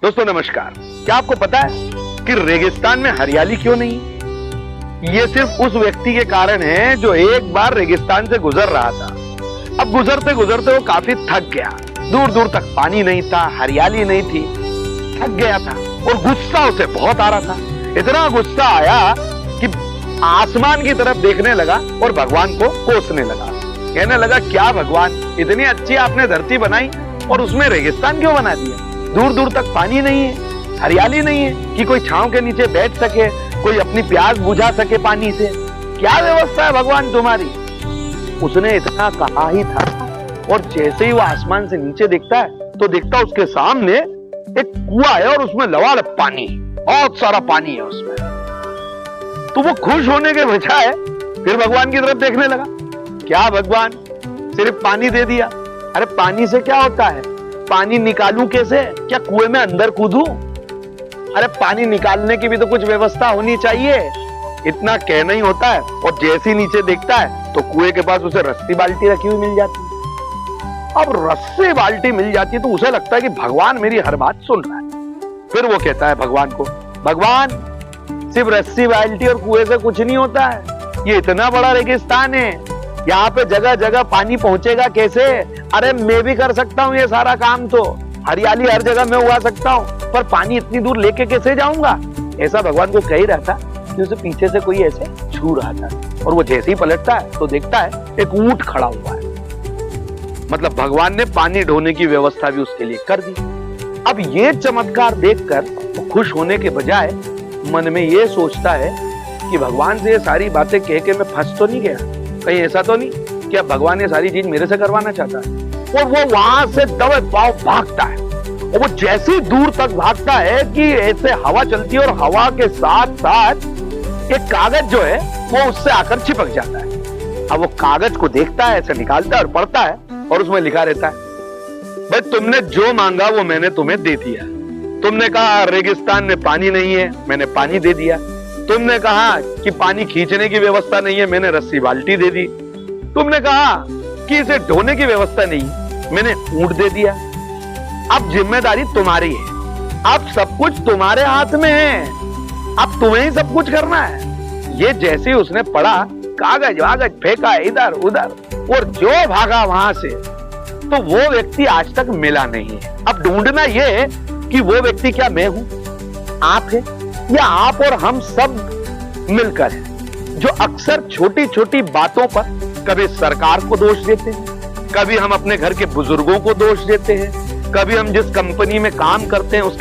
दोस्तों नमस्कार। क्या आपको पता है कि रेगिस्तान में हरियाली क्यों नहीं है? ये सिर्फ उस व्यक्ति के कारण है जो एक बार रेगिस्तान से गुजर रहा था। अब गुजरते गुजरते वो काफी थक गया। दूर दूर तक पानी नहीं था, हरियाली नहीं थी, थक गया था और गुस्सा उसे बहुत आ रहा था। इतना गुस्सा आया कि आसमान की तरफ देखने लगा और भगवान को कोसने लगा। कहने लगा, क्या भगवान, इतनी अच्छी आपने धरती बनाई और उसमें रेगिस्तान क्यों बना दिया? दूर दूर तक पानी नहीं है, हरियाली नहीं है कि कोई छांव के नीचे बैठ सके, कोई अपनी प्यास बुझा सके पानी से। क्या व्यवस्था है भगवान तुम्हारी? उसने इतना कहा ही था और जैसे ही वो आसमान से नीचे देखता है तो देखता उसके सामने एक कुआं है और उसमें लबालब पानी, बहुत सारा पानी है उसमें। तो वो खुश होने के बजाय फिर भगवान की तरफ देखने लगा। क्या भगवान, सिर्फ पानी दे दिया? अरे पानी से क्या होता है? पानी निकालूं कैसे? क्या कुएं में अंदर कूदूं? अरे पानी निकालने की भी तो कुछ व्यवस्था होनी चाहिए। इतना कहना ही होता है और जैसे ही नीचे देखता है तो कुएं के पास उसे रस्सी बाल्टी रखी हुई मिल जाती है। अब रस्सी बाल्टी मिल जाती है तो उसे लगता है कि भगवान मेरी हर बात सुन रहा है। फिर वो कहता है भगवान को, भगवान सिर्फ रस्सी बाल्टी और कुएं से कुछ नहीं होता है। ये इतना बड़ा रेगिस्तान है, यहाँ पे जगह जगह पानी पहुंचेगा कैसे? अरे मैं भी कर सकता हूँ ये सारा काम, तो हरियाली हर जगह मैं उगा सकता हूँ, पर पानी इतनी दूर लेके कैसे जाऊंगा? ऐसा भगवान को कह ही रहा था कि उसे पीछे से कोई ऐसे छू रहा था और वो जैसे ही पलटता है तो देखता है एक ऊंट खड़ा हुआ है। मतलब भगवान ने पानी ढोने की व्यवस्था भी उसके लिए कर दी। अब ये चमत्कार देखकर वो खुश होने के बजाय मन में ये सोचता है कि भगवान से ये सारी बातें कह के मैं फंस तो नहीं गया? कहीं ऐसा तो नहीं कि अब भगवान ये सारी चीज मेरे से करवाना चाहता है? और वो वहां से दबे पांव भागता है और वो जैसे दूर तक भागता है कि ऐसे हवा चलती है और हवा के साथ साथ एक कागज जो है वो उससे आकर चिपक जाता है। अब वो कागज को देखता है, ऐसे निकालता है और पढ़ता है और उसमें लिखा रहता है, भाई तुमने जो मांगा वो मैंने तुम्हें दे दिया। तुमने कहा रेगिस्तान में पानी नहीं है, मैंने पानी दे दिया। तुमने कहा कि पानी खींचने की व्यवस्था नहीं है, मैंने रस्सी बाल्टी दे दी। तुमने कहा कि इसे ढोने की व्यवस्था नहीं, मैंने ऊंट दे दिया। अब जिम्मेदारी तुम्हारी है, अब सब कुछ तुम्हारे हाथ में है, अब तुम्हें ही सब कुछ करना है। ये जैसे ही उसने पढ़ा, कागज वागज फेंका इधर उधर और जो भागा वहां से, तो वो व्यक्ति आज तक मिला नहीं है। अब ढूंढना ये है कि वो व्यक्ति क्या मैं हूं, आप है, या आप और हम सब मिलकर है, जो अक्सर छोटी छोटी बातों पर कभी सरकार को दोष देते हैं, कभी हम अपने घर के बुजुर्गों को दोष देते हैं, कभी हम जिस कंपनी में काम करते हैं उसके